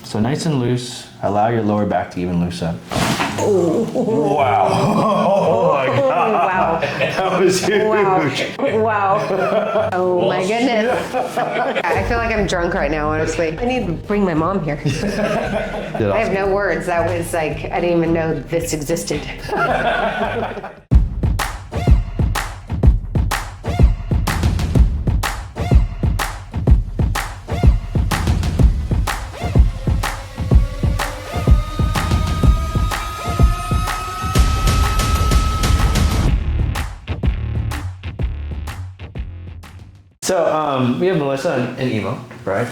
So nice and loose. Allow your lower back to even loose up. Oh. Wow. Oh my God. Wow. That was huge. Wow. Wow. Oh my goodness. I feel like I'm drunk right now, honestly. I need to bring my mom here. I have no words. That was like, I didn't even know this existed. So we have Melissa and Emo, right?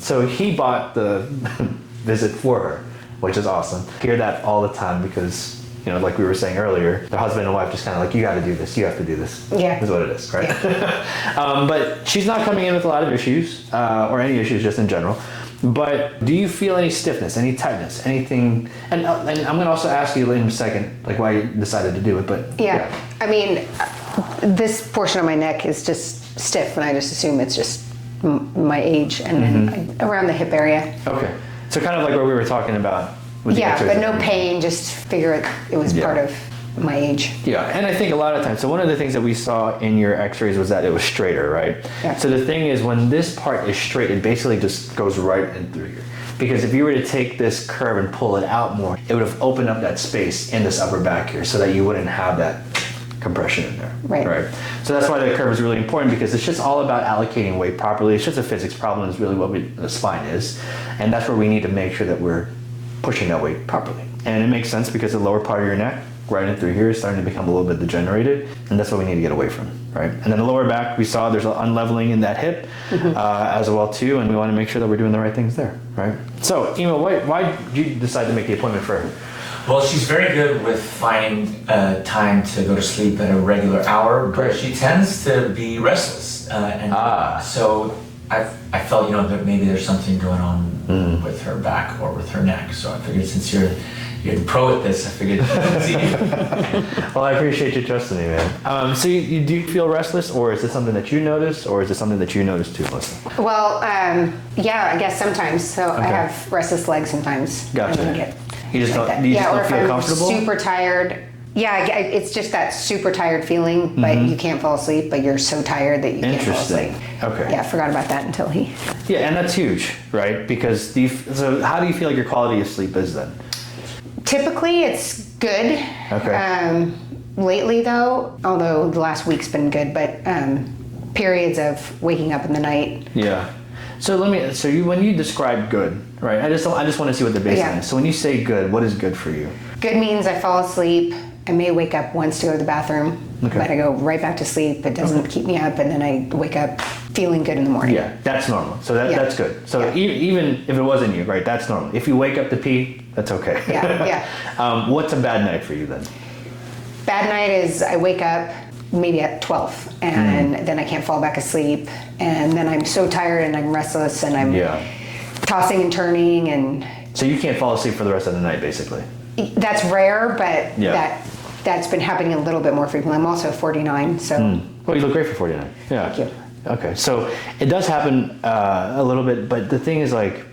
So he bought the visit for her, which is awesome. I hear that all the time because, you know, like we were saying earlier, the husband and wife just kind of like, you got to do this, you have to do this. Yeah. Is what it is, right? Yeah. But she's not coming in with a lot of issues or any issues just in general. But do you feel any stiffness, any tightness, anything? And I'm going to also ask you in a second, like why you decided to do it. But yeah. I mean, this portion of my neck is just stiff, and I just assume it's just my age, and then around the hip area. Okay. So kind of like what we were talking about. With the but no pain. Just figure it was part of my age. Yeah, and I think a lot of times, so one of the things that we saw in your x-rays was that it was straighter, right? Yeah. So the thing is, when this part is straight, it basically just goes right in through here. Because if you were to take this curve and pull it out more, it would have opened up that space in this upper back here so that you wouldn't have that compression in there. Right. So that's why the curve is really important, because it's just all about allocating weight properly. It's just a physics problem is really what the spine is. And that's where we need to make sure that we're pushing that weight properly. And it makes sense because the lower part of your neck, right in through here, is starting to become a little bit degenerated, and that's what we need to get away from, right? And then the lower back, we saw there's an unleveling in that hip as well too, and we want to make sure that we're doing the right things there, right? So, Emo, why did you decide to make the appointment for her? Well, she's very good with finding time to go to sleep at a regular hour, but she tends to be restless. So I felt, you know, that maybe there's something going on with her back or with her neck. So I figured since you're the pro at this, I figured I'd see you. Well, I appreciate you trusting me, man. So you do feel restless, or is it something that you notice, or is it something that you notice too, Melissa? Well, yeah, I guess sometimes. So I have restless legs sometimes. Gotcha. You just like don't, you just don't feel comfortable? Or if I'm super tired. Yeah, it's just that super tired feeling, but you can't fall asleep, but you're so tired that you can't fall asleep. Okay. Yeah, I forgot about that until he... Yeah, and that's huge, right? Because so how do you feel like your quality of sleep is then? Typically, it's good. Okay. Lately, though, although the last week's been good, but periods of waking up in the night. Yeah. So when you describe good, right? I just want to see what the baseline is. So when you say good, what is good for you? Good means I fall asleep. I may wake up once to go to the bathroom, but I go right back to sleep. It doesn't keep me up, and then I wake up feeling good in the morning. Yeah, that's normal. So that's good. So even if it wasn't you, right? That's normal. If you wake up to pee, that's okay. Yeah. What's a bad night for you then? Bad night is I wake up maybe at 12, and then I can't fall back asleep, and then I'm so tired and I'm restless and I'm tossing and turning, and so you can't fall asleep for the rest of the night, basically. That's rare, but that's been happening a little bit more frequently. I'm also 49, so. Well, you look great for 49. Yeah. Thank you. Okay, so it does happen a little bit, but the thing is, like,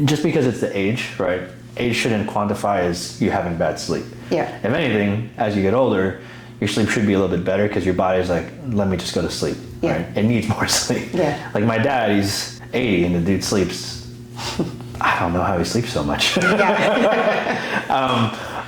just because it's the age, right? Age shouldn't quantify as you having bad sleep. Yeah. If anything, as you get older, your sleep should be a little bit better because your body's like, let me just go to sleep. Yeah. Right? It needs more sleep. Yeah. Like my dad, he's 80 and the dude sleeps. I don't know how he sleeps so much.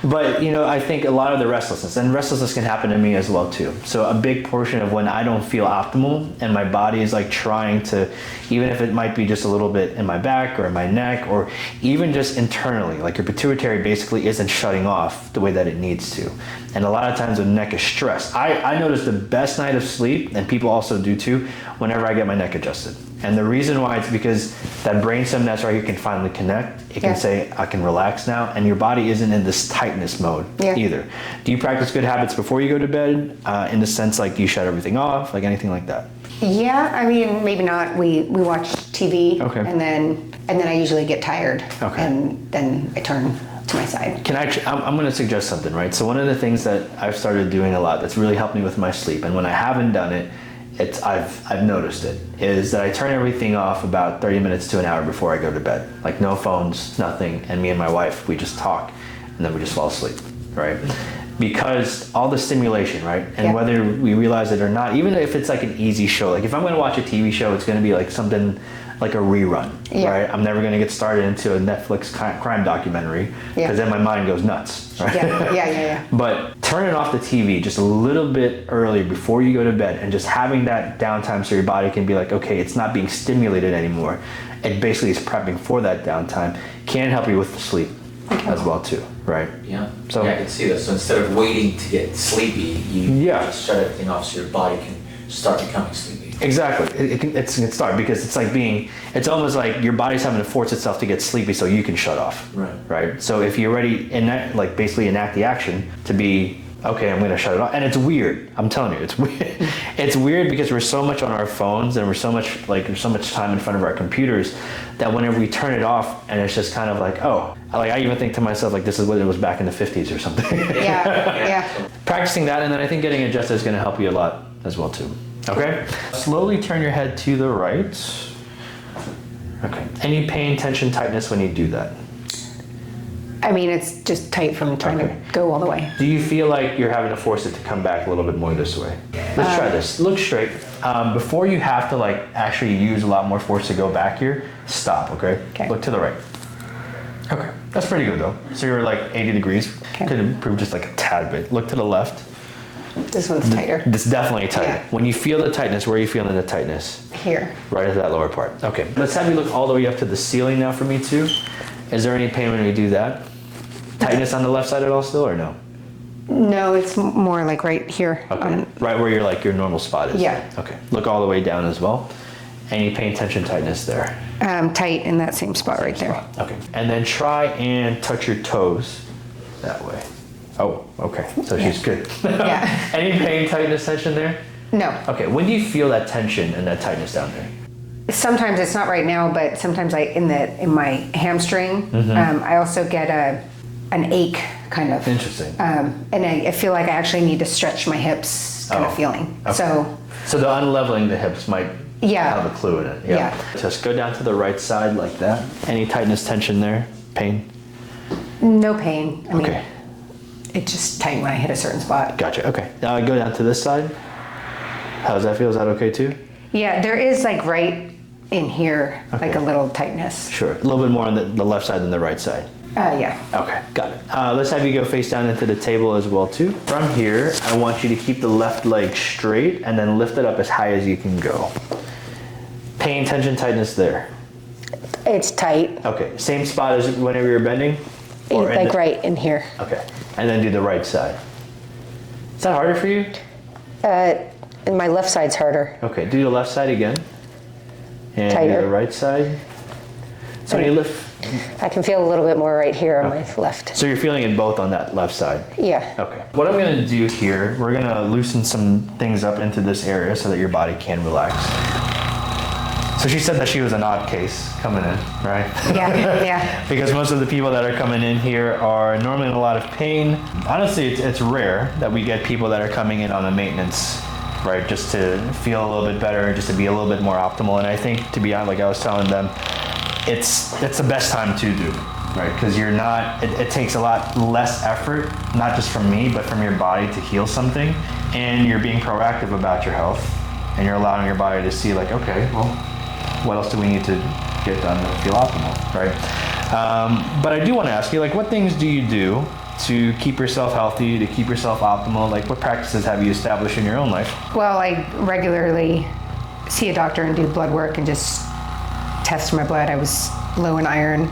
But you know, I think a lot of the restlessness, and restlessness can happen to me as well too. So a big portion of when I don't feel optimal and my body is like trying to, even if it might be just a little bit in my back or in my neck, or even just internally, like your pituitary basically isn't shutting off the way that it needs to. And a lot of times the neck is stressed. I notice the best night of sleep, and people also do too, whenever I get my neck adjusted. And the reason why, it's because that brainstem that's right here can finally connect. It can say, I can relax now, and your body isn't in this tightness mode either. Do you practice good habits before you go to bed, in the sense like you shut everything off, like anything like that? Yeah, I mean, maybe not. We watch TV, and then I usually get tired, and then I turn to my side. I'm going to suggest something, right? So one of the things that I've started doing a lot that's really helped me with my sleep, and when I haven't done it, I've noticed it, is that I turn everything off about 30 minutes to an hour before I go to bed. Like no phones, nothing, and me and my wife, we just talk, and then we just fall asleep, right? Because all the stimulation, right? And whether we realize it or not, even if it's like an easy show, like if I'm gonna watch a TV show, it's gonna be like something like a rerun, right? I'm never gonna get started into a Netflix crime documentary because then my mind goes nuts, right? Yeah. But turning off the TV just a little bit earlier before you go to bed and just having that downtime so your body can be like, okay, it's not being stimulated anymore. It basically is prepping for that downtime. Can help you with the sleep as well too, right? Yeah. So I can see that. So instead of waiting to get sleepy, you just shut everything off so your body can start becoming sleepy. Exactly. It can start because it's like it's almost like your body's having to force itself to get sleepy so you can shut off. Right. So if you already basically enact the action to be, okay, I'm going to shut it off. And it's weird. I'm telling you, it's weird. It's weird because we're so much on our phones and there's so much time in front of our computers that whenever we turn it off and it's just kind of like, oh, like I even think to myself, like this is what it was back in the 50s or something. Yeah. Practicing that, and then I think getting adjusted is going to help you a lot as well too. Okay. Slowly turn your head to the right. Okay. Any pain, tension, tightness when you do that? I mean, it's just tight from trying to go all the way. Do you feel like you're having to force it to come back a little bit more this way? Let's try this. Look straight. Before you have to like actually use a lot more force to go back here, stop, okay? Look to the right. Okay. That's pretty good though. So you're like 80 degrees. Could improve just like a tad bit. Look to the left. This one's tighter. It's definitely tighter. Yeah. When you feel the tightness, where are you feeling the tightness? Here. Right at that lower part. Okay. Let's have you look all the way up to the ceiling now for me too. Is there any pain when we do that? Tightness on the left side at all still or no? No, it's more like right here. Okay. Right where your normal spot is. Yeah. Okay. Look all the way down as well. Any pain, tension, tightness there? Tight in that same spot right there. Okay. And then try and touch your toes that way. Oh, okay. So she's good. Yeah. Any pain, tightness, tension there? No. Okay. When do you feel that tension and that tightness down there? Sometimes it's not right now, but sometimes in my hamstring, I also get an ache kind of. Interesting. And I feel like I actually need to stretch my hips kind of feeling. Okay. So the unleveling the hips might have a clue in it. Yeah. Just go down to the right side like that. Any tightness, tension there? Pain? No pain. I mean, it just tight when I hit a certain spot. Gotcha. Okay. Now go down to this side. How does that feel? Is that okay too? Yeah, there is like right in here, like a little tightness. Sure. A little bit more on the left side than the right side. Yeah. Okay, got it. Let's have you go face down into the table as well too. From here, I want you to keep the left leg straight and then lift it up as high as you can go. Pain, tension, tightness there. It's tight. Okay, same spot as whenever you're bending? Or like right in here. Okay, and then do the right side. Is that harder for you? My left side's harder. Okay, do the left side again. And Tighter. do the right side. So when you lift. I can feel a little bit more right here on my left. So you're feeling it both on that left side? Yeah. Okay. What I'm going to do here, we're going to loosen some things up into this area so that your body can relax. So she said that she was an odd case coming in, right? Yeah. Because most of the people that are coming in here are normally in a lot of pain. Honestly, it's rare that we get people that are coming in on a maintenance, right? Just to feel a little bit better, just to be a little bit more optimal. And I think, to be honest, like I was telling them, it's the best time to do, right? Because you're not, it takes a lot less effort, not just from me, but from your body to heal something. And you're being proactive about your health. And you're allowing your body to see like, okay, well, what else do we need to get done to feel optimal, right? But I do want to ask you, like, what things do you do to keep yourself healthy, to keep yourself optimal? Like, what practices have you established in your own life? Well, I regularly see a doctor and do blood work and just test my blood. I was low in iron.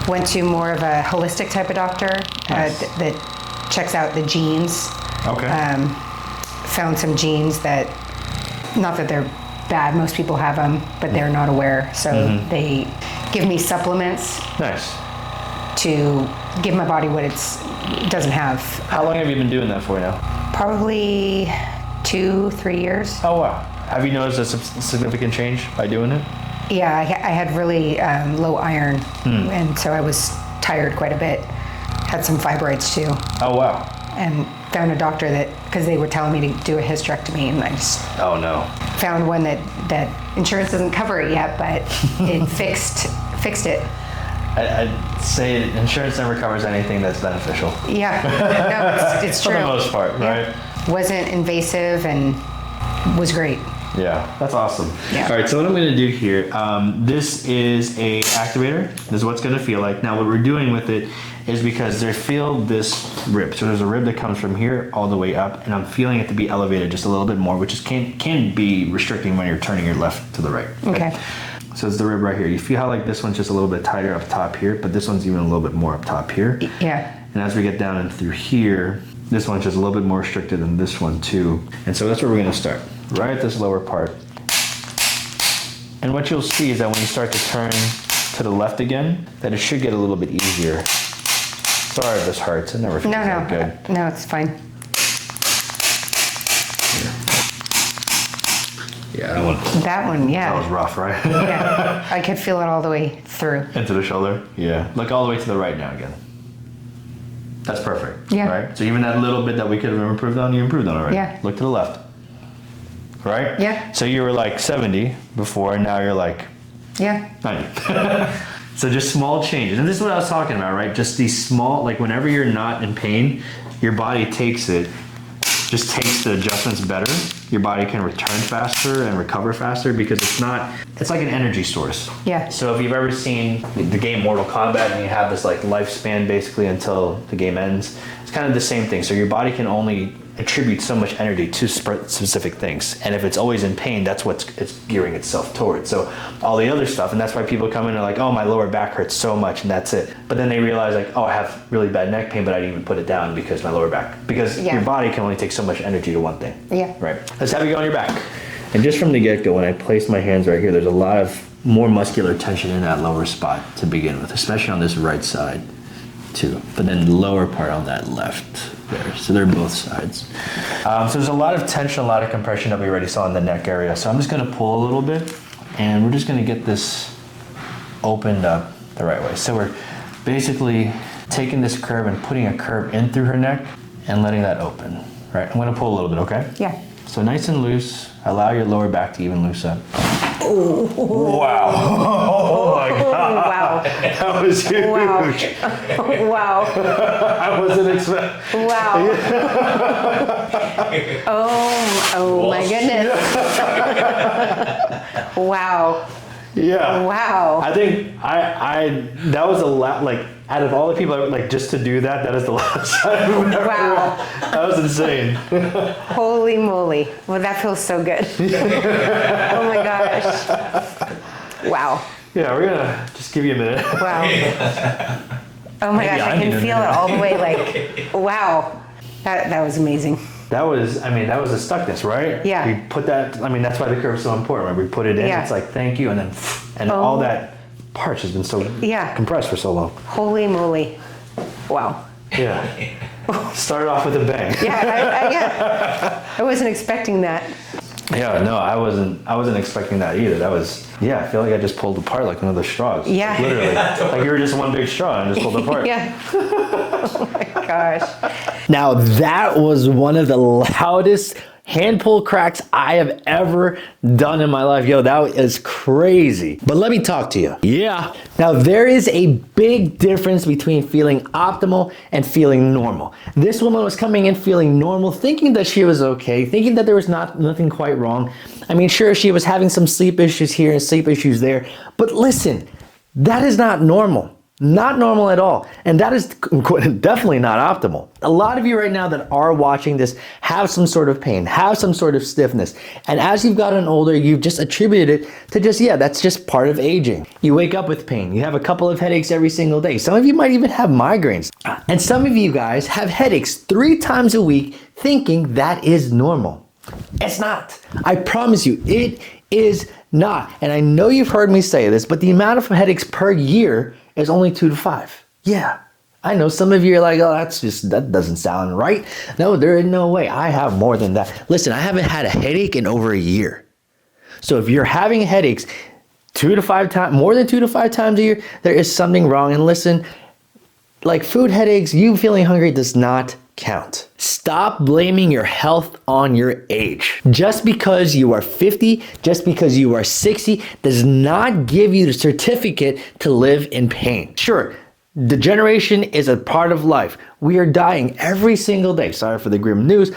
Went to more of a holistic type of doctor that checks out the genes. Okay. Found some genes that, not that they're bad, most people have them, but they're not aware. So they give me supplements. Nice. To give my body what it doesn't have. How long have you been doing that for now? Probably 2-3 years. Oh, wow. Have you noticed a significant change by doing it? Yeah, I had really low iron, and so I was tired quite a bit. Had some fibroids too. Oh, wow. And found a doctor because they were telling me to do a hysterectomy, and I just Oh no. found one that insurance doesn't cover it yet, but it fixed it. I'd say insurance never covers anything that's beneficial. Yeah, no, it's true. For the most part, right? Yeah. Wasn't invasive and was great. Yeah, that's awesome. Yeah. All right, so what I'm going to do here, this is a activator. This is what it's going to feel like. Now, what we're doing with it is because they feel this rib. So there's a rib that comes from here all the way up, and I'm feeling it to be elevated just a little bit more, which is can be restricting when you're turning your left to the right. Okay. So it's the rib right here. You feel how like this one's just a little bit tighter up top here, but this one's even a little bit more up top here. Yeah. And as we get down and through here, this one's just a little bit more restricted than this one too. And so that's where we're gonna start, right at this lower part. And what you'll see is that when you start to turn to the left again, that it should get a little bit easier. Sorry if this hurts, it never feels that good. No, it's fine. Yeah, that one. That one, yeah. That was rough, right? Yeah, I could feel it all the way through. Into the shoulder? Yeah. Look all the way to the right now again. That's perfect. Yeah. Right? So even that little bit that we could have improved on, you improved on already. Yeah. Look to the left. Right? Yeah. So you were like 70 before, and now you're like Yeah. 90. So just small changes. And this is what I was talking about, right? Just these small, like whenever you're not in pain, your body takes the adjustments better. Your body can return faster and recover faster because it's like an energy source. Yeah. So if you've ever seen the game Mortal Kombat and you have this like lifespan basically until the game ends, it's kind of the same thing. So your body can only attribute so much energy to specific things. And if it's always in pain, that's what it's gearing itself towards. So all the other stuff, and that's why people come in and are like, oh, my lower back hurts so much and that's it. But then they realize like, oh, I have really bad neck pain, but I didn't even put it down because my lower back, because your body can only take so much energy to one thing. Yeah. Right. Let's have you go on your back. And just from the get-go, when I place my hands right here, there's a lot of more muscular tension in that lower spot to begin with, especially on this right side too. But then the lower part on that left there. So they're both sides. So there's a lot of tension, a lot of compression that we already saw in the neck area. So I'm just gonna pull a little bit and we're just gonna get this opened up the right way. So we're basically taking this curve and putting a curve in through her neck and letting that open. Right, I'm gonna pull a little bit, okay? Yeah. So nice and loose. Allow your lower back to even loose up. Oh, wow. Oh my God. Wow. That was huge. Wow. Wow. I wasn't expecting. Wow. Oh my goodness. Wow. Yeah. Wow. I think that was a lot, like, out of all the people, like, just to do that is the last time I've ever. Wow. That was insane. Holy moly. Well, that feels so good. Oh my gosh. Wow. Yeah, we're gonna just give you a minute. Wow. Oh my gosh, I can feel it all the way, like, wow. That was amazing. That was a stuckness, right? Yeah. We put that, that's why the curve is so important, right? We put it in, Yeah. It's like, thank you, and then, all that parch has been so compressed for so long. Holy moly. Wow. Yeah. Started off with a bang. Yeah, I wasn't expecting that. Yeah, no, I wasn't expecting that either. That was, I feel like I just pulled apart like one of the straws. Yeah. Like, literally. Like you were just one big straw and just pulled apart. Yeah. Oh my gosh. Now that was one of the loudest hand pull cracks I have ever done in my life. Yo, that is crazy. But let me talk to you. Yeah. Now there is a big difference between feeling optimal and feeling normal. This woman was coming in feeling normal, thinking that she was okay, thinking that there was nothing quite wrong. I mean, sure, she was having some sleep issues here and sleep issues there, but listen, that is not normal. Not normal at all. And that is definitely not optimal. A lot of you right now that are watching this have some sort of pain, have some sort of stiffness. And as you've gotten older, you've just attributed it to that's just part of aging. You wake up with pain. You have a couple of headaches every single day. Some of you might even have migraines. And some of you guys have headaches 3 times a week thinking that is normal. It's not. I promise you, it is not. And I know you've heard me say this, but the amount of headaches per year is only 2 to 5. Yeah, I know some of you are like, oh, that doesn't sound right. No, there is no way. I have more than that. Listen, I haven't had a headache in over a year. So if you're having headaches 2 to 5 times, more than 2 to 5 times a year, there is something wrong. And listen, like food headaches, you feeling hungry does not count. Stop blaming your health on your age. Just because you are 50, just because you are 60, does not give you the certificate to live in pain. Sure, degeneration is a part of life. We are dying every single day. Sorry for the grim news.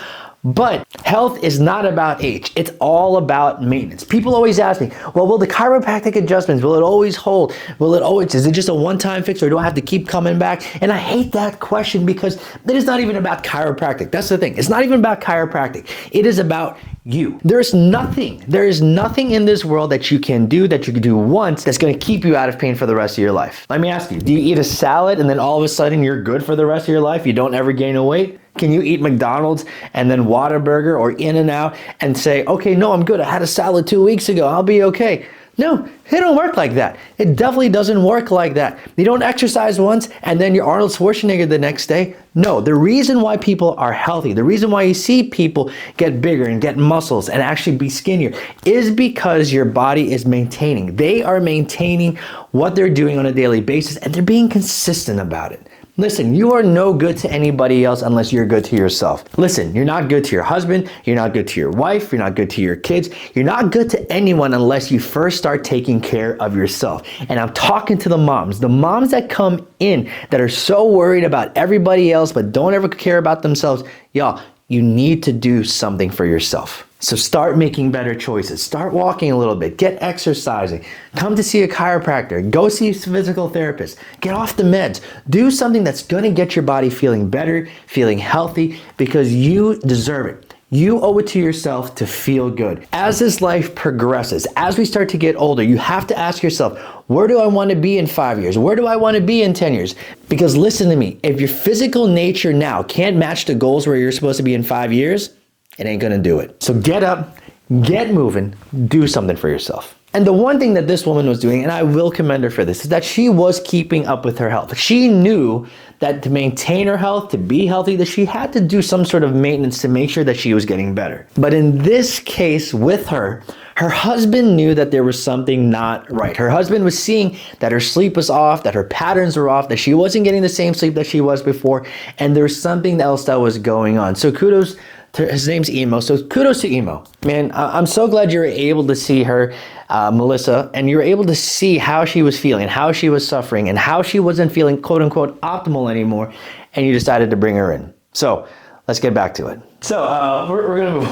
But health is not about age. It's all about maintenance. People always ask me, well, will the chiropractic adjustments, will it always hold? Is it just a one-time fix, or do I have to keep coming back? And I hate that question, because it is not even about chiropractic. That's the thing. It's not even about chiropractic. It is about you. There is nothing in this world that you can do once that's going to keep you out of pain for the rest of your life. Let me ask you, do you eat a salad and then all of a sudden you're good for the rest of your life? You don't ever gain a weight? Can you eat McDonald's and then Whataburger or In-N-Out and say, okay, no, I'm good. I had a salad 2 weeks ago. I'll be okay. No, it don't work like that. It definitely doesn't work like that. You don't exercise once and then you're Arnold Schwarzenegger the next day. No, the reason why people are healthy, the reason why you see people get bigger and get muscles and actually be skinnier, is because your body is maintaining. They are maintaining what they're doing on a daily basis, and they're being consistent about it. Listen, you are no good to anybody else unless you're good to yourself. Listen, you're not good to your husband, you're not good to your wife, you're not good to your kids, you're not good to anyone unless you first start taking care of yourself. And I'm talking to the moms that come in that are so worried about everybody else but don't ever care about themselves. Y'all, you need to do something for yourself. So start making better choices. Start walking a little bit. Get exercising. Come to see a chiropractor. Go see a physical therapist. Get off the meds. Do something that's going to get your body feeling better, feeling healthy, because you deserve it. You owe it to yourself to feel good. As this life progresses, as we start to get older, you have to ask yourself, where do I want to be in 5 years? Where do I want to be in 10 years? Because listen to me, if your physical nature now can't match the goals where you're supposed to be in 5 years, it ain't gonna do it. So get up, get moving, do something for yourself. And the one thing that this woman was doing, and I will commend her for this, is that she was keeping up with her health. She knew that to maintain her health, to be healthy, that she had to do some sort of maintenance to make sure that she was getting better. But in this case with her husband knew that there was something not right. Her husband was seeing that her sleep was off, that her patterns were off, that she wasn't getting the same sleep that she was before, and there was something else that was going on. So kudos. His name's Emo, so kudos to Emo. Man, I'm so glad you were able to see her, Melissa, and you were able to see how she was feeling, how she was suffering, and how she wasn't feeling quote-unquote optimal anymore, and you decided to bring her in. So let's get back to it. So we're gonna move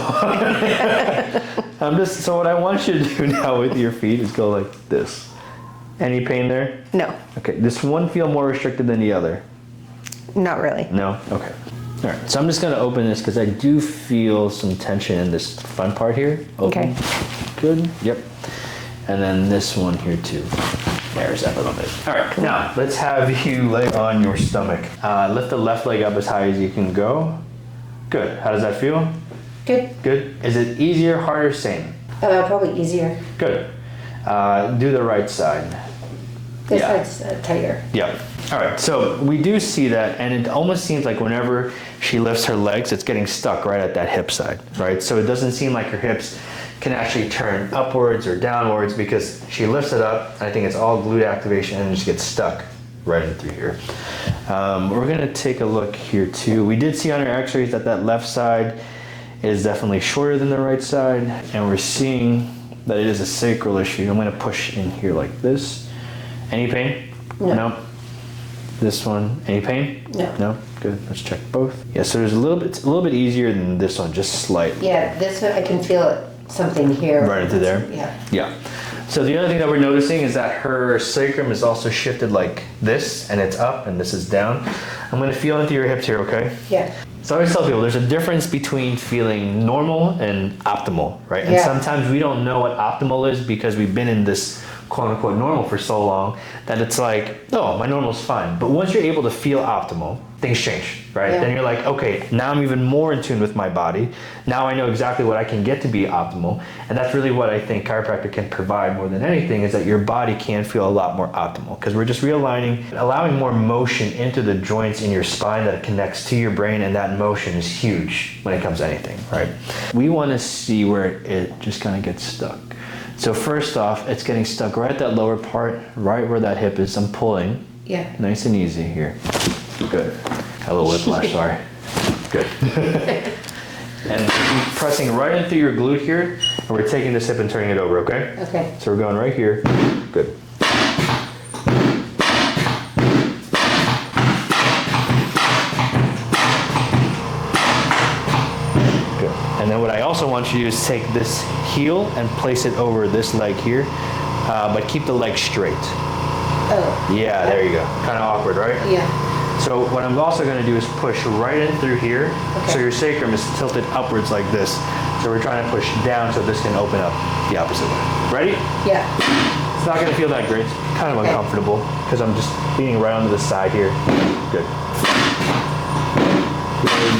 on. So what I want you to do now with your feet is go like this. Any pain there? No. Okay, does one feel more restricted than the other? Not really. No? Okay. All right, so I'm just gonna open this because I do feel some tension in this front part here. Open. Okay. Good, yep. And then this one here too. There's that a little bit. All right, now let's have you lay on your stomach. Lift the left leg up as high as you can go. Good, how does that feel? Good. Good. Is it easier, harder, same? Probably easier. Good. Do the right side. This side's tighter. Yeah. All right, so we do see that, and it almost seems like whenever she lifts her legs, it's getting stuck right at that hip side, right? So it doesn't seem like her hips can actually turn upwards or downwards because she lifts it up, and I think it's all glute activation, and it just gets stuck right in through here. We're gonna take a look here too. We did see on our x-rays that that left side is definitely shorter than the right side, and we're seeing that it is a sacral issue. I'm gonna push in here like this. Any pain? No. This one, any pain? No. No? Good, let's check both. Yeah, so it's a little bit easier than this one, just slightly. Yeah, this one I can feel something here. Right into there? Yeah. Yeah. So the other thing that we're noticing is that her sacrum is also shifted like this, and it's up, and this is down. I'm gonna feel into your hips here, okay? Yeah. So I always tell people there's a difference between feeling normal and optimal, right? And sometimes we don't know what optimal is because we've been in this quote unquote normal for so long that it's like, oh, my normal's fine. But once you're able to feel optimal, things change, right? Yeah. Then you're like, okay, now I'm even more in tune with my body. Now I know exactly what I can get to be optimal. And that's really what I think chiropractic can provide more than anything, is that your body can feel a lot more optimal, because we're just realigning, allowing more motion into the joints in your spine that connects to your brain, and that motion is huge when it comes to anything, right? We want to see where it just kind of gets stuck. So first off, it's getting stuck right at that lower part, right where that hip is. I'm pulling. Yeah. Nice and easy here. Good. Got a little whiplash, sorry. Good. And keep pressing right in through your glute here, and we're taking this hip and turning it over, okay? Okay. So we're going right here. Good. Good. And then what I also want you to do is take this heel and place it over this leg here, but keep the leg straight. Oh. Yeah, there you go. Kind of awkward, right? Yeah. So what I'm also going to do is push right in through here. Okay. So your sacrum is tilted upwards like this. So we're trying to push down so this can open up the opposite way. Ready? Yeah. It's not going to feel that great. It's kind of uncomfortable because I'm just being right onto the side here. Good. Good.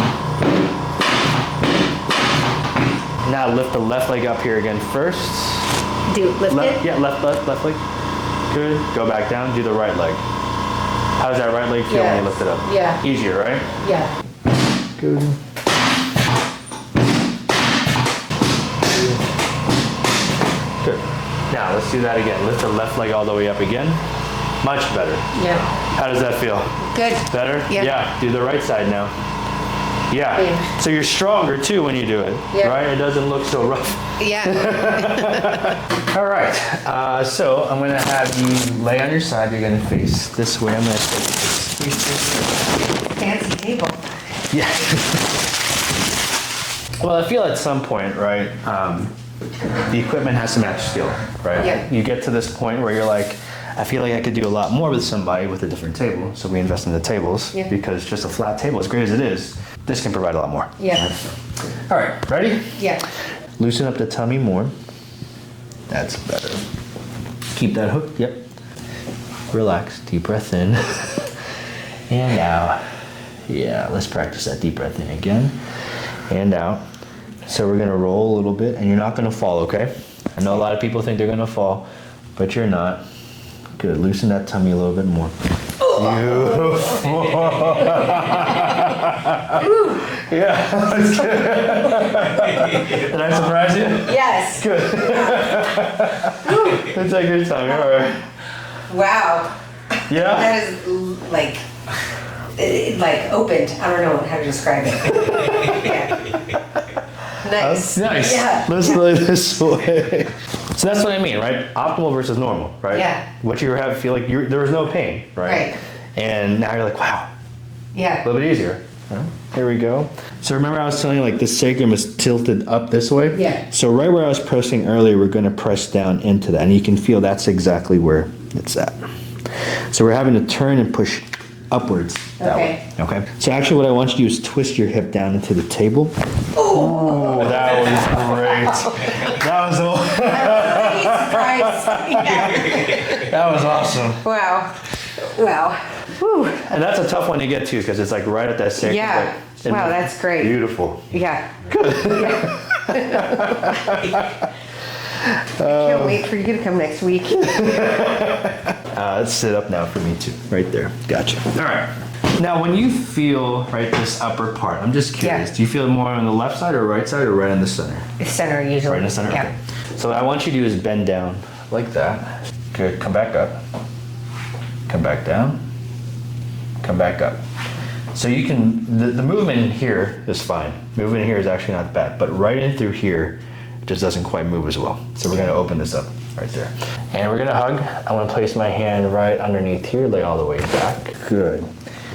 Now lift the left leg up here again first. Lift it? Yeah, left leg. Good. Go back down. Do the right leg. How does that right leg feel when you lift it up? Yeah. Easier, right? Yeah. Good. Good. Now let's do that again. Lift the left leg all the way up again. Much better. Yeah. How does that feel? Good. Better? Yeah. Yeah. Do the right side now. Yeah. Yeah. So you're stronger too when you do it, Yeah. right? It doesn't look so rough. Yeah. All right. So I'm going to have you lay on your side. You're going to face this way. I'm going to take this. Fancy table. Yeah. Well, I feel at some point, right, the equipment has to match skill, right? Yeah. You get to this point where you're like, I feel like I could do a lot more with somebody with a different table. So we invest in the tables because just a flat table, as great as it is, this can provide a lot more. Yeah. All right, ready? Yeah. Loosen up the tummy more. That's better. Keep that hook, yep. Relax, deep breath in. And out. Yeah, let's practice that deep breath in again. And out. So we're gonna roll a little bit and you're not gonna fall, okay? I know a lot of people think they're gonna fall, but you're not. Good, loosen that tummy a little bit more. Beautiful. Yeah, that's good. Did I surprise you? Yes. Good. Let's take your time, all right. Wow. Yeah? That is like, like opened. I don't know how to describe it. Yeah. Nice. Nice. Yeah. Let's lay this way. So that's what I mean, right? Optimal versus normal, right? Yeah. What you have feel like there was no pain, right? Right. And now you're like, wow, a Yeah. little bit easier. Here we go. So remember I was telling you like the sacrum is tilted up this way? Yeah. So right where I was pressing earlier, we're going to press down into that. And you can feel that's exactly where it's at. So we're having to turn and push upwards that way. Okay. So actually what I want you to do is twist your hip down into the table. Oh, that was great. That was that was awesome. Wow. Wow. Whew. And that's a tough one to get to because it's like right at that sacrum. Yeah. Like, Wow, that's great. Beautiful. Yeah. I can't wait for you to come next week. Let's sit up now for me too. Right there. Gotcha. All right. Now, when you feel right this upper part, I'm just curious. Yeah. Do you feel it more on the left side or right side or right in the center? Center usually. Right in the center. Yeah. Okay. So what I want you to do is bend down like that. Good. Come back up. Come back down. Come back up. So you can, the movement here is fine. Movement here is actually not bad, but right in through here just doesn't quite move as well. So we're gonna open this up right there. And we're gonna hug. I'm gonna place my hand right underneath here, lay all the way back. Good.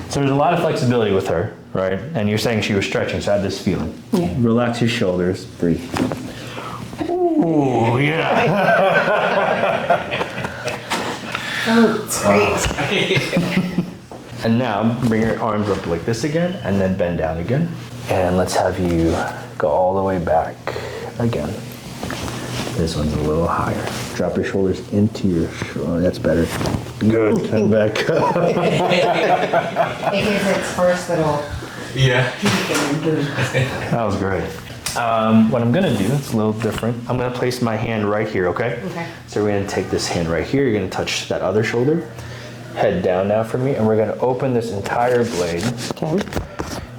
So there's a lot of flexibility with her, right? And you're saying she was stretching, so I had this feeling. Yeah. Relax your shoulders, breathe. Ooh, yeah. Oh, it's great. And now bring your arms up like this again and then bend down again. And let's have you go all the way back again. This one's a little higher. Drop your shoulders into your shoulder. That's better. Good. Come back up. It gives its first little peek and boom. That was great. What I'm gonna do, it's a little different. I'm gonna place my hand right here, okay? Okay. So we're gonna take this hand right here. You're gonna touch that other shoulder. Head down now for me, and we're gonna open this entire blade. Okay.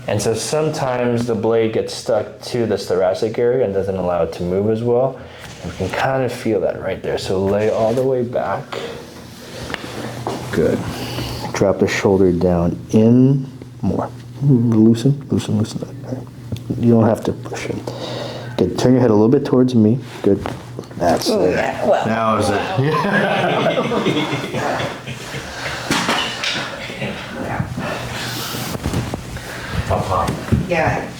And so sometimes the blade gets stuck to this thoracic area and doesn't allow it to move as well. And we can kind of feel that right there. So lay all the way back. Good. Drop the shoulder down in more. Loosen that. Right. You don't have to push it. Good. Turn your head a little bit towards me. Good. That's it. Yeah, well, Now is it. yeah.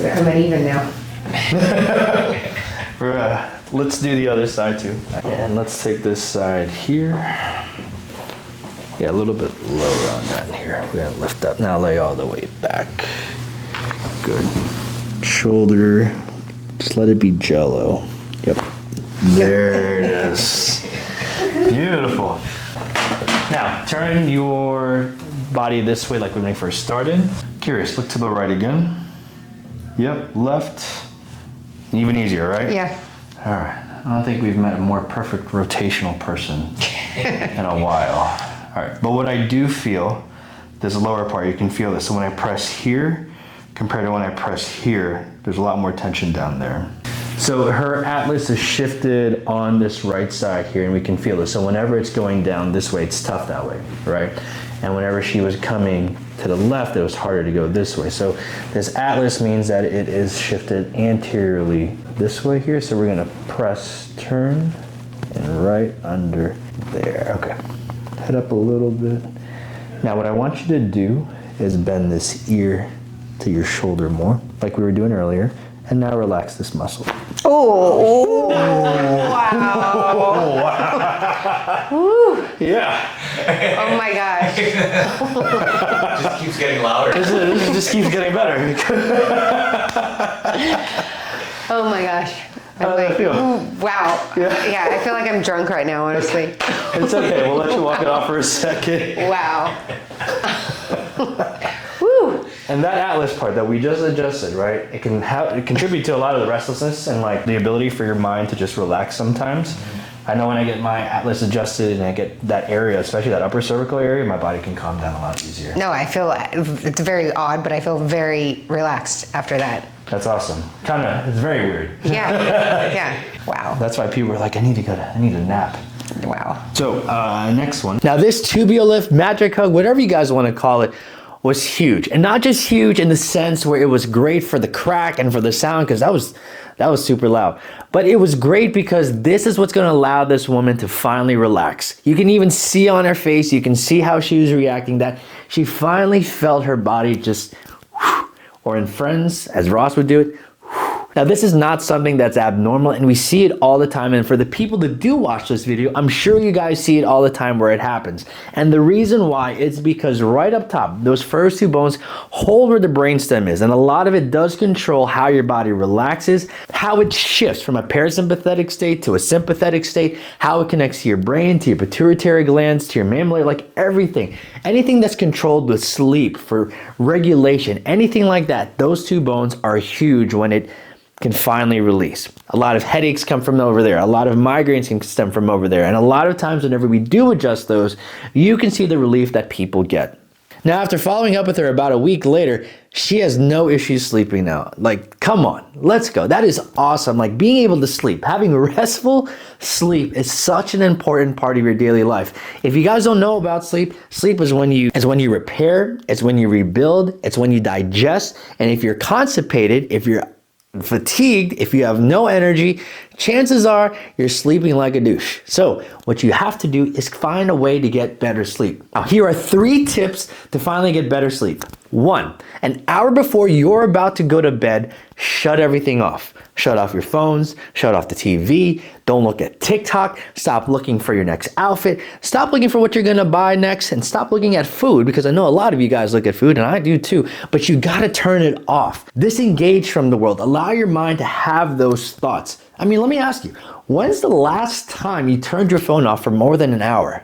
I'm uneven now. Let's do the other side too. And let's take this side here. Yeah, a little bit lower on that here. We're gonna lift up. Now lay all the way back. Good. Shoulder. Just let it be jello. Yep. There it is. Beautiful. Now turn your body this way like when we first started. Curious, look to the right again. Yep, left. Even easier, right? Yeah. All right. I don't think we've met a more perfect rotational person in a while. All right. But what I do feel, this lower part, you can feel this. So when I press here, compared to when I press here, there's a lot more tension down there. So her atlas is shifted on this right side here, and we can feel this. So whenever it's going down this way, it's tough that way, right? And whenever she was coming to the left, it was harder to go this way. So this atlas means that it is shifted anteriorly this way here. So we're gonna press, turn, and right under there. Okay, head up a little bit. Now what I want you to do is bend this ear to your shoulder more, like we were doing earlier. And now relax this muscle. Oh, wow. Woo. Yeah. Oh my gosh. Just keeps getting louder. This just keeps getting better. Oh my gosh. I'm How does that feel? Wow. Yeah. I feel like I'm drunk right now, honestly. It's okay. We'll let you walk it off for a second. Wow. Woo. And that atlas part that we just adjusted, right? It can contribute to a lot of the restlessness and like the ability for your mind to just relax sometimes. I know when I get my atlas adjusted and I get that area, especially that upper cervical area, my body can calm down a lot easier. No, I feel it's very odd, but I feel very relaxed after that. That's awesome. It's very weird. Yeah. Yeah. Wow. That's why people are like, I need a nap. Wow. So next one. Now this Tubio lift, magic hug, whatever you guys want to call it, was huge. And not just huge in the sense where it was great for the crack and for the sound, because that was super loud. But it was great because this is what's going to allow this woman to finally relax. You can even see on her face, you can see how she was reacting, that she finally felt her body just, or in Friends, as Ross would do it, Now this is not something that's abnormal, and we see it all the time, and for the people that do watch this video, I'm sure you guys see it all the time where it happens. And the reason why is because right up top, those first two bones hold where the brainstem is, and a lot of it does control how your body relaxes, how it shifts from a parasympathetic state to a sympathetic state, how it connects to your brain, to your pituitary glands, to your mammillary, like everything. Anything that's controlled with sleep, for regulation, anything like that, those two bones are huge when it can finally release. A lot of headaches come from over there. A lot of migraines can stem from over there. And a lot of times whenever we do adjust those, you can see the relief that people get. Now, after following up with her about a week later, she has no issues sleeping now. Like, come on, let's go. That is awesome. Like, being able to sleep, having restful sleep is such an important part of your daily life. If you guys don't know about sleep, sleep is when you repair, it's when you rebuild, it's when you digest. And if you're constipated, if you're fatigued, if you have no energy, chances are you're sleeping like a douche. So what you have to do is find a way to get better sleep. Now, here are 3 tips to finally get better sleep. 1, an hour before you're about to go to bed, shut everything off. Shut off your phones, shut off the TV, don't look at TikTok, stop looking for your next outfit, stop looking for what you're gonna buy next, and stop looking at food, because I know a lot of you guys look at food, and I do too, but you gotta turn it off. Disengage from the world. Allow your mind to have those thoughts. I mean, let me ask you, when's the last time you turned your phone off for more than an hour?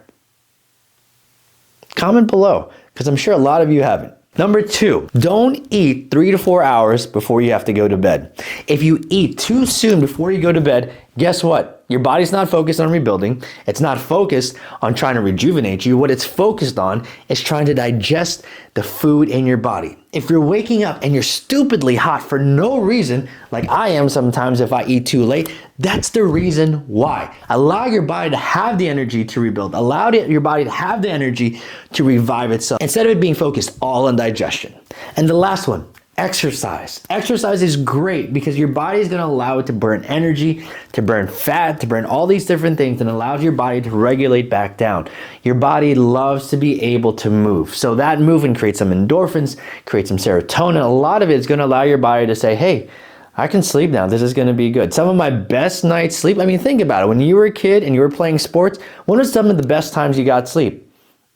Comment below, because I'm sure a lot of you haven't. Number 2, don't eat 3 to 4 hours before you have to go to bed. If you eat too soon before you go to bed, guess what? Your body's not focused on rebuilding. It's not focused on trying to rejuvenate you. What it's focused on is trying to digest the food in your body. If you're waking up and you're stupidly hot for no reason, like I am sometimes if I eat too late, that's the reason why. Allow your body to have the energy to rebuild. Allow your body to have the energy to revive itself instead of it being focused all on digestion. And the last one, exercise. Exercise is great because your body is going to allow it to burn energy, to burn fat, to burn all these different things, and allows your body to regulate back down. Your body loves to be able to move. So that movement creates some endorphins, creates some serotonin. A lot of it is going to allow your body to say, hey, I can sleep now. This is going to be good. Some of my best night's sleep, I mean, think about it. When you were a kid and you were playing sports, when was some of the best times you got sleep?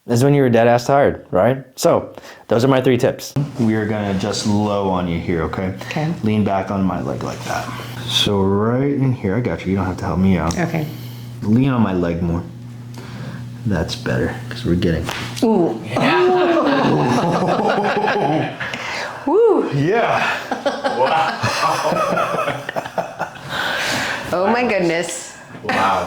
Is when you were dead ass tired, right? So those are my 3 tips. We are gonna adjust low on you here, okay? Okay. Lean back on my leg like that. So right in here, I got you. You don't have to help me out. Okay. Lean on my leg more. That's better, because we're getting. Ooh. Woo. Yeah. Wow. Oh my goodness. Wow.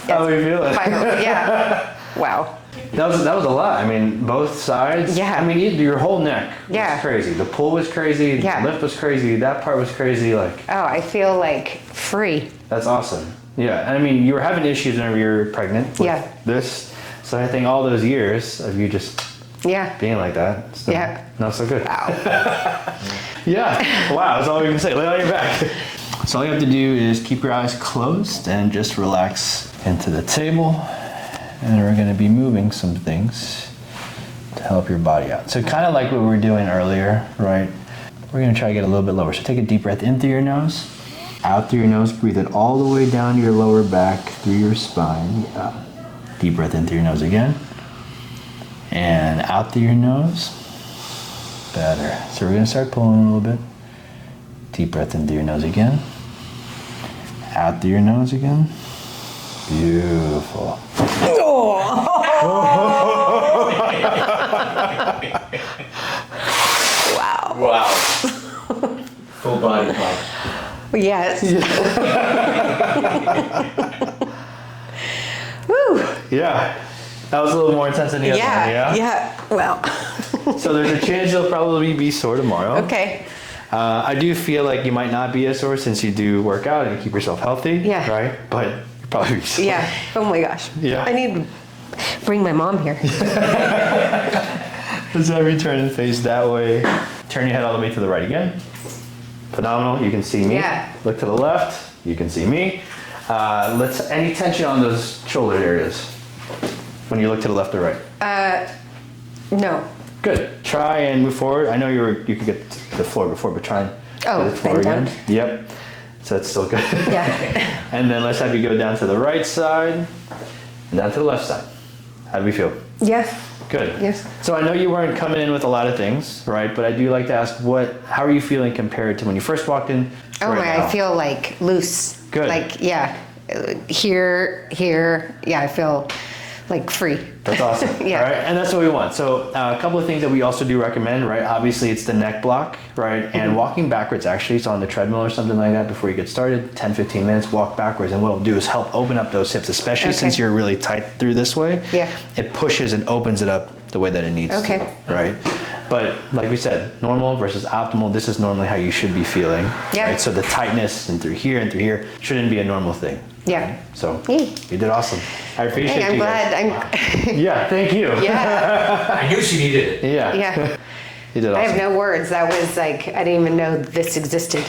How are we feeling? Yeah. Wow. That was a lot. I mean, both sides. Yeah. I mean, your whole neck Yeah. was crazy. The pull was crazy. Yeah. The lift was crazy. That part was crazy. Like. Oh, I feel like free. That's awesome. Yeah, and I mean, you were having issues whenever you were pregnant with Yeah. this. So I think all those years of you just Yeah. being like that, it's not so good. Wow. Yeah, wow, that's all we can say. Lay on your back. So all you have to do is keep your eyes closed and just relax into the table. And we're gonna be moving some things to help your body out. So kind of like what we were doing earlier, right? We're gonna try to get a little bit lower. So take a deep breath in through your nose, out through your nose, breathe it all the way down to your lower back, through your spine. Yeah. Deep breath in through your nose again. And out through your nose. Better. So we're gonna start pulling a little bit. Deep breath in through your nose again. Out through your nose again. Beautiful. Wow. Wow. Full body pop. Yes. Woo. Yeah. That was a little more intense than the other one, yeah? Yeah. Well. So there's a chance you'll probably be sore tomorrow. Okay. I do feel like you might not be as sore since you do work out and keep yourself healthy. Yeah. Right? But you'll probably be sore. Yeah. Oh my gosh. Yeah. I need to bring my mom here. Just have you turn and face that way. Turn your head all the way to the right again. Phenomenal. You can see me. Yeah. Look to the left. You can see me. Any tension on those shoulder areas when you look to the left or right? No. Good. Try and move forward. I know you could get to the floor before, but try and Oh, get to the floor bend again. down. Yep. So that's still good. Yeah. And then let's have you go down to the right side and down to the left side. How do we feel? Yeah. Good. Yes. So I know you weren't coming in with a lot of things, right? But I do like to ask, how are you feeling compared to when you first walked in? Oh right my, now? I feel like loose. Good. Like, yeah. Here. Yeah, I feel like free. That's awesome. Yeah. All right, and that's what we want. So a couple of things that we also do recommend, right? Obviously, it's the neck block, right? And walking backwards, actually, so on the treadmill or something like that, before you get started, 10, 15 minutes, walk backwards. And what it'll do is help open up those hips, especially Okay. since you're really tight through this way. Yeah. It pushes and opens it up the way that it needs Okay. to, right? But like we said, normal versus optimal, this is normally how you should be feeling. Yeah. Right? So the tightness and through here shouldn't be a normal thing. Yeah. So Yay. you did awesome. I appreciate Hey, I'm you guys. glad. Yeah, thank you. Yeah. I knew she needed it. Yeah. Yeah. You did I awesome. have no words. That was like, I didn't even know this existed.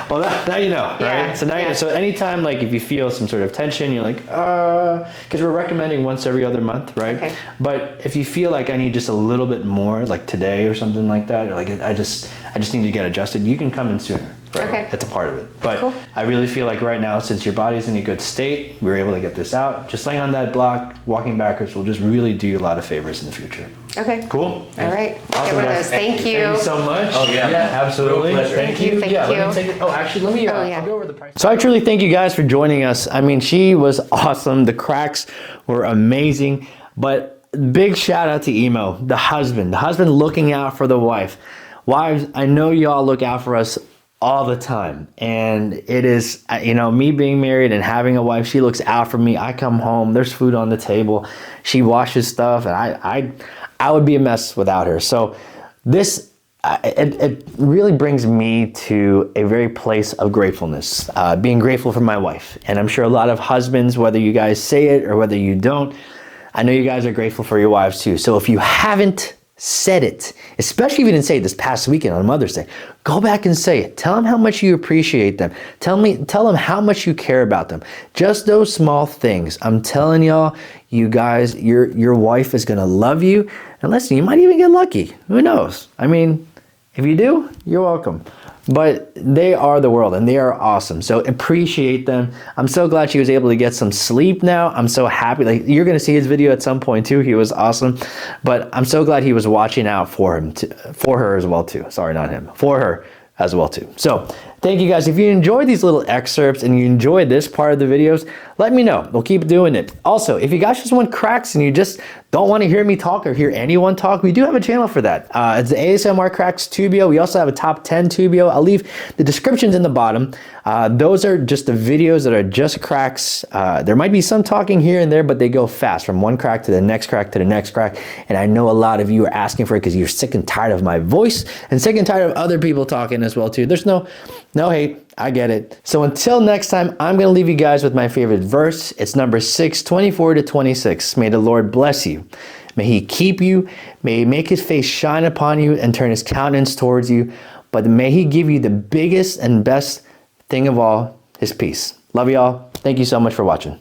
Well, now you know, right? Yeah, So now you yeah. know. So anytime, like, if you feel some sort of tension, you're like, because we're recommending once every other month, right? Okay. But if you feel like I need just a little bit more, like today or something like that, or like I just need to get adjusted, you can come in sooner. Right? Okay. That's a part of it. But Cool. I really feel like right now, since your body's in a good state, we're able to get this out. Just laying on that block, walking backwards will just really do you a lot of favors in the future. Okay. Cool. All right. Awesome, Get one of guys. those. Thank you. Thank you so much. Oh, yeah. absolutely. Real pleasure. Thank Thank you, you. thank Yeah, let you. me take it. Oh, actually, let me. Oh, yeah. I'll go over the price. So I truly thank you guys for joining us. I mean, she was awesome. The cracks were amazing. But big shout out to Emo, the husband looking out for the wife. Wives, I know y'all look out for us all the time. And it is, you know, me being married and having a wife, she looks out for me. I come home, there's food on the table, she washes stuff, and I would be a mess without her. So this, it really brings me to a very place of gratefulness, being grateful for my wife. And I'm sure a lot of husbands, whether you guys say it or whether you don't, I know you guys are grateful for your wives too. So if you haven't said it, especially if you didn't say it this past weekend on Mother's Day, go back and say it. Tell them how much you appreciate them. Tell them how much you care about them. Just those small things. I'm telling y'all, you guys, your wife is gonna love you. And listen, you might even get lucky. Who knows? I mean, if you do, you're welcome. But they are the world and they are awesome. So appreciate them. I'm so glad she was able to get some sleep now. I'm so happy. Like, you're gonna see his video at some point too. He was awesome. But I'm so glad he was watching out for her as well too. Sorry, not him. For her as well too. So thank you guys. If you enjoyed these little excerpts and you enjoyed this part of the videos, let me know. We'll keep doing it. Also, if you guys just want cracks and you just don't want to hear me talk or hear anyone talk, we do have a channel for that. It's the ASMR Cracks Tubio. We also have a top 10 Tubio. I'll leave the descriptions in the bottom. Those are just the videos that are just cracks. There might be some talking here and there, but they go fast from one crack to the next crack to the next crack. And I know a lot of you are asking for it because you're sick and tired of my voice and sick and tired of other people talking as well too. There's no hate. I get it. So until next time, I'm going to leave you guys with my favorite verse. It's number 6:24-26. May the Lord bless you. May he keep you. May he make his face shine upon you and turn his countenance towards you. But may he give you the biggest and best thing of all, his peace. Love y'all. Thank you so much for watching.